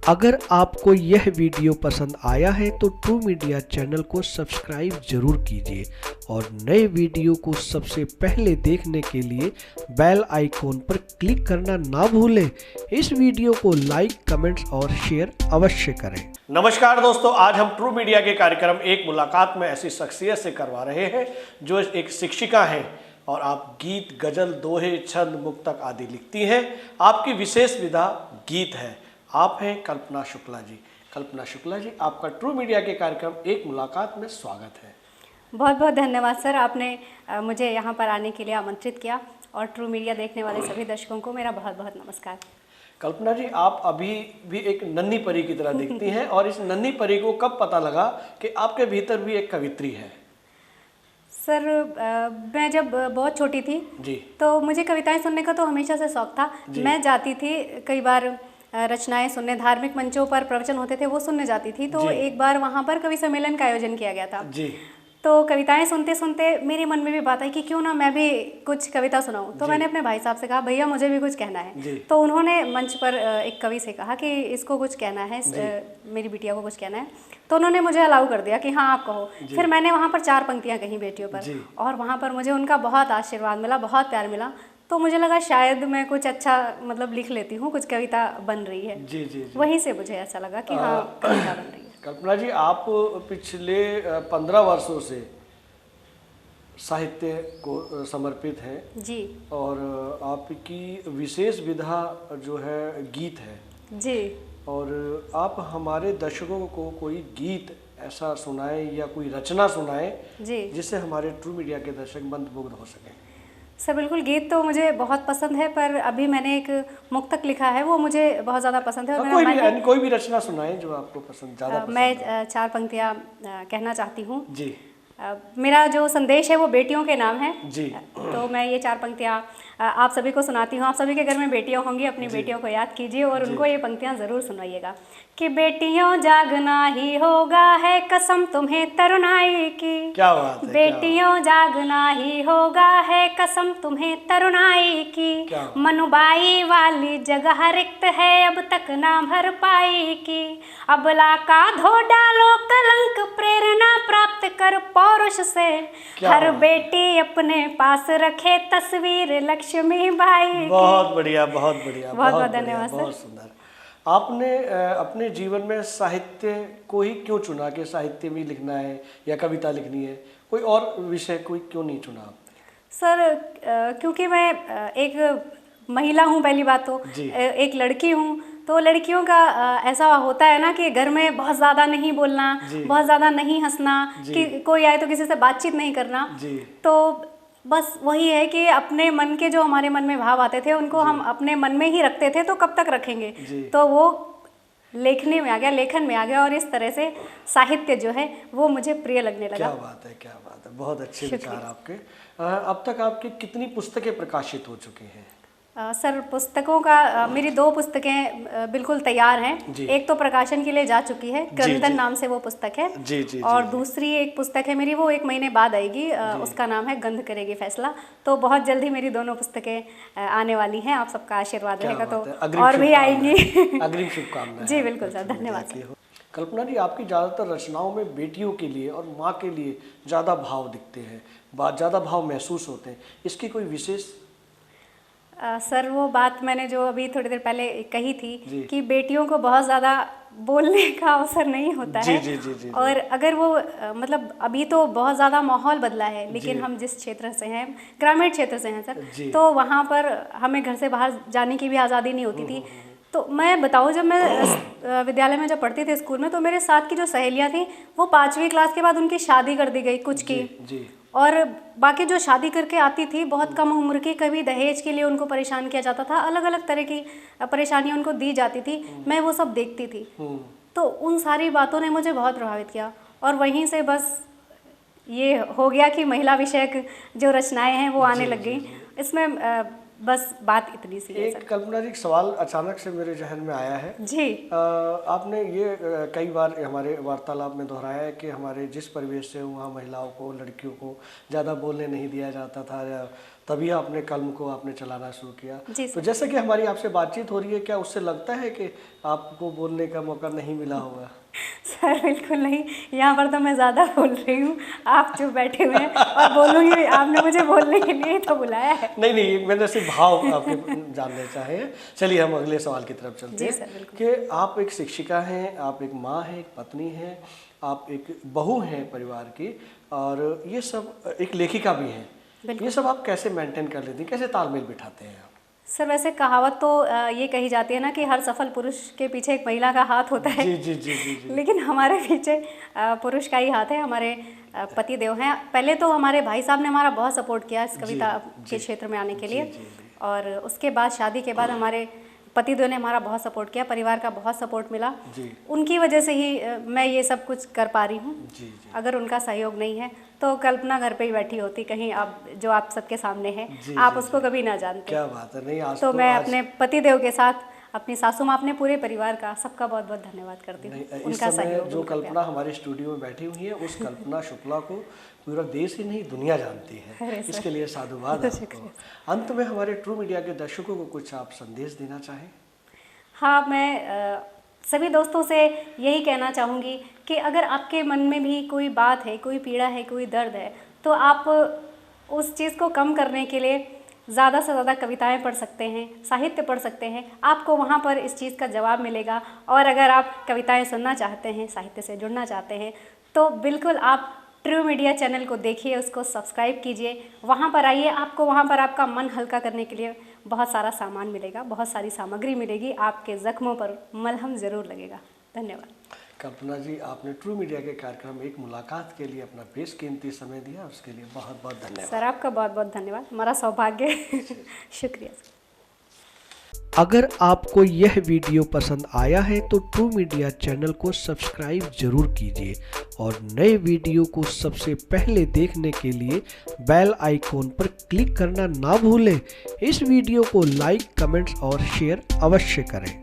अगर आपको यह वीडियो पसंद आया है तो ट्रू मीडिया चैनल को सब्सक्राइब जरूर कीजिए और नए वीडियो को सबसे पहले देखने के लिए बेल आइकॉन पर क्लिक करना ना भूलें। इस वीडियो को लाइक, कमेंट्स और शेयर अवश्य करें। नमस्कार दोस्तों, आज हम ट्रू मीडिया के कार्यक्रम एक मुलाकात में ऐसी शख्सियत से करवा रहे हैं जो एक शिक्षिका हैं और आप गीत, गजल, दोहे, छंद, मुक्तक आदि लिखती हैं। आपकी विशेष विधा गीत है। आप हैं कल्पना शुक्ला जी। कल्पना शुक्ला जी, आपका ट्रू मीडिया के कार्यक्रम एक मुलाकात में स्वागत है। बहुत बहुत धन्यवाद सर, आपने मुझे यहाँ पर आने के लिए आमंत्रित किया और ट्रू मीडिया देखने वाले सभी दर्शकों को मेरा बहुत बहुत नमस्कार। कल्पना जी, आप अभी भी एक नन्ही परी की तरह दिखती हैं और इस नन्ही परी को कब पता लगा कि आपके भीतर भी एक कवित्री है? सर, मैं जब बहुत छोटी थी जी तो मुझे कविताएं सुनने का तो हमेशा से शौक था। मैं जाती थी कई बार रचनाएं सुनने, धार्मिक मंचों पर प्रवचन होते थे वो सुनने जाती थी। तो एक बार वहाँ पर कवि सम्मेलन का आयोजन किया गया था जी। तो कविताएं सुनते सुनते मेरे मन में भी बात आई कि क्यों ना मैं भी कुछ कविता सुनाऊं। तो मैंने अपने भाई साहब से कहा, भैया मुझे भी कुछ कहना है। तो उन्होंने मंच पर एक कवि से कहा कि इसको कुछ कहना है, मेरी बिटिया को कुछ कहना है। तो उन्होंने मुझे अलाउ कर दिया कि हाँ आप कहो। फिर मैंने वहाँ पर 4 पंक्तियाँ कहीं बेटियों पर और वहाँ पर मुझे उनका बहुत आशीर्वाद मिला, बहुत प्यार मिला। तो मुझे लगा शायद मैं कुछ अच्छा लिख लेती हूँ, कुछ कविता बन रही है। जी जी। वहीं से मुझे ऐसा लगा कि हाँ कविता बन रही है। कल्पना जी, आप पिछले 15 वर्षों से साहित्य को समर्पित हैं जी और आपकी विशेष विधा जो है गीत है जी। और आप हमारे दर्शकों को कोई गीत ऐसा सुनाएं या कोई रचना सुनाएं जी जिससे हमारे ट्रू मीडिया के दर्शक मंत्रमुग्ध हो सकें। सर बिल्कुल, गीत तो मुझे बहुत पसंद है, पर अभी मैंने एक मुक्तक लिखा है वो मुझे बहुत ज़्यादा पसंद है। और कोई भी रचना सुनाएं जो आपको पसंद ज़्यादा। मैं 4 पंक्तियाँ कहना चाहती हूँ जी। मेरा जो संदेश है वो बेटियों के नाम है जी। तो मैं ये 4 पंक्तियाँ आप सभी को सुनाती हूँ। आप सभी के घर में बेटियाँ होंगी, अपनी बेटियों को याद कीजिए और उनको ये पंक्तियाँ ज़रूर सुनाइएगा कि बेटियों जागना ही होगा है कसम तुम्हें तरुणाई की। क्या बात है। बेटियों जागना ही होगा है कसम तुम्हें तरुणाई की। मनुबाई वाली जगह रिक्त है अब तक ना भर पाई की। अबला का धो डालो कलंक, प्रेरणा प्राप्त कर पौरुष से। हर बेटी अपने पास रखे तस्वीर लक्ष्मी बाई। बहुत बढ़िया, बहुत बढ़िया, बहुत बहुत धन्यवाद सर। बहुत सुंदर। आपने अपने जीवन में साहित्य को ही क्यों चुना कि साहित्य में लिखना है या कविता लिखनी है? कोई और विषय कोई क्यों नहीं चुना आपने? सर क्योंकि मैं एक महिला हूँ, पहली बात तो एक लड़की हूँ। तो लड़कियों का ऐसा होता है ना कि घर में बहुत ज़्यादा नहीं बोलना, बहुत ज़्यादा नहीं हंसना, कि कोई आए तो किसी से बातचीत नहीं करना। तो बस वही है कि अपने मन के जो हमारे मन में भाव आते थे उनको हम अपने मन में ही रखते थे, तो कब तक रखेंगे। तो वो लेखन में आ गया और इस तरह से साहित्य जो है वो मुझे प्रिय लगने लगा। क्या बात है, क्या बात है, बहुत अच्छे विचार आपके। अब तक आपकी कितनी पुस्तकें प्रकाशित हो चुकी हैं? सर पुस्तकों का मेरी 2 पुस्तकें बिल्कुल तैयार हैं। एक तो प्रकाशन के लिए जा चुकी है, क्रंदन नाम से वो पुस्तक है। और दूसरी एक पुस्तक है मेरी, वो 1 महीने बाद आएगी। उसका नाम है गंध करेगी फैसला। तो बहुत जल्दी मेरी दोनों पुस्तकें आने वाली हैं। आप सबका आशीर्वाद रहेगा तो और भी आएंगी। अग्रिम शुभकामनाएं। जी बिल्कुल सर, धन्यवाद सर। कल्पना जी, आपकी ज़्यादातर रचनाओं में बेटियों के लिए और माँ के लिए ज़्यादा भाव दिखते हैं, ज़्यादा भाव महसूस होते हैं। इसकी कोई विशेष? सर वो बात मैंने जो अभी थोड़ी देर पहले कही थी कि बेटियों को बहुत ज़्यादा बोलने का अवसर नहीं होता है। जी। और अगर वो अभी तो बहुत ज़्यादा माहौल बदला है, लेकिन हम जिस क्षेत्र से हैं, ग्रामीण क्षेत्र से हैं सर, तो वहाँ पर हमें घर से बाहर जाने की भी आज़ादी नहीं होती थी। तो मैं बताऊँ, जब मैं विद्यालय में जब पढ़ती थी स्कूल में, तो मेरे साथ की जो सहेलियाँ थी वो 5वीं क्लास के बाद उनकी शादी कर दी गई कुछ की। और बाकी जो शादी करके आती थी बहुत कम उम्र की, कभी दहेज के लिए उनको परेशान किया जाता था, अलग अलग तरह की परेशानियां उनको दी जाती थी। मैं वो सब देखती थी, तो उन सारी बातों ने मुझे बहुत प्रभावित किया और वहीं से बस ये हो गया कि महिला विषयक जो रचनाएं हैं वो आने लग गई। इसमें बस बात इतनी सी है एक कल्पना जी, एक सवाल अचानक से मेरे जहन में आया है जी। आपने ये कई बार हमारे वार्तालाप में दोहराया है कि हमारे जिस परिवेश से वहाँ महिलाओं को, लड़कियों को ज़्यादा बोलने नहीं दिया जाता था, तभी आपने कलम को आपने चलाना शुरू किया। तो जैसे कि हमारी आपसे बातचीत हो रही है, क्या उससे लगता है कि आपको बोलने का मौका नहीं मिला होगा? सर बिल्कुल नहीं, यहाँ पर तो मैं ज़्यादा बोल रही हूँ, आप जो बैठे हुए हैं और बोलूँगी, आपने मुझे बोलने के लिए तो बुलाया है। नहीं, मैंने सिर्फ भाव आपके जानने चाहे। चलिए हम अगले सवाल की तरफ चलते हैं कि आप एक शिक्षिका हैं, आप एक माँ हैं, एक पत्नी हैं, आप एक बहू हैं परिवार की, और ये सब एक लेखिका भी हैं। ये सब आप कैसे मेंटेन कर लेती हैं, कैसे तालमेल बिठाते हैं आप? सर वैसे कहावत तो ये कही जाती है ना कि हर सफल पुरुष के पीछे एक महिला का हाथ होता है। जी। लेकिन हमारे पीछे पुरुष का ही हाथ है, हमारे पति देव हैं। पहले तो हमारे भाई साहब ने हमारा बहुत सपोर्ट किया इस कविता के क्षेत्र में आने के लिए, और उसके बाद शादी के बाद हमारे पति देव ने हमारा बहुत सपोर्ट किया, परिवार का बहुत सपोर्ट मिला। उनकी वजह से ही मैं ये सब कुछ कर पा रही हूँ। अगर उनका सहयोग नहीं है तो कल्पना घर पे ही बैठी होती कहीं, आप जो आप सबके सामने है, आप उसको कभी ना जानते। क्या बात है। नहीं, आज तो मैं अपने पति देव के साथ, अपनी सासू माँ, अपने पूरे परिवार का, सबका बहुत बहुत धन्यवाद करती हूँ। उनका सहयोग, जो कल्पना हमारे स्टूडियो में बैठी हुई है, उस कल्पना शुक्ला को पूरा देश ही नहीं दुनिया जानती है। इसके लिए साधुवाद आपको। अंत में हमारे ट्रू मीडिया के दर्शकों को कुछ आप संदेश देना चाहें? हाँ, मैं सभी दोस्तों से यही कहना चाहूँगी कि अगर आपके मन में भी कोई बात है, कोई पीड़ा है, कोई दर्द है, तो आप उस चीज़ को कम करने के लिए ज़्यादा से ज़्यादा कविताएं पढ़ सकते हैं, साहित्य पढ़ सकते हैं। आपको वहाँ पर इस चीज़ का जवाब मिलेगा। और अगर आप कविताएं सुनना चाहते हैं, साहित्य से जुड़ना चाहते हैं, तो बिल्कुल आप ट्रू मीडिया चैनल को देखिए, उसको सब्सक्राइब कीजिए, वहाँ पर आइए। आपको वहाँ पर आपका मन हल्का करने के लिए बहुत सारा सामान मिलेगा, बहुत सारी सामग्री मिलेगी, आपके ज़ख्मों पर मलहम ज़रूर लगेगा। धन्यवाद। कल्पना जी, आपने ट्रू मीडिया के कार्यक्रम एक मुलाकात के लिए अपना बेशकीमती समय दिया, उसके लिए बहुत बहुत धन्यवाद। सर आपका बहुत बहुत धन्यवाद, हमारा सौभाग्य। शुक्रिया। अगर आपको यह वीडियो पसंद आया है तो ट्रू मीडिया चैनल को सब्सक्राइब जरूर कीजिए, और नए वीडियो को सबसे पहले देखने के लिए बेल आइकॉन पर क्लिक करना ना भूलें। इस वीडियो को लाइक, कमेंट्स और शेयर अवश्य करें।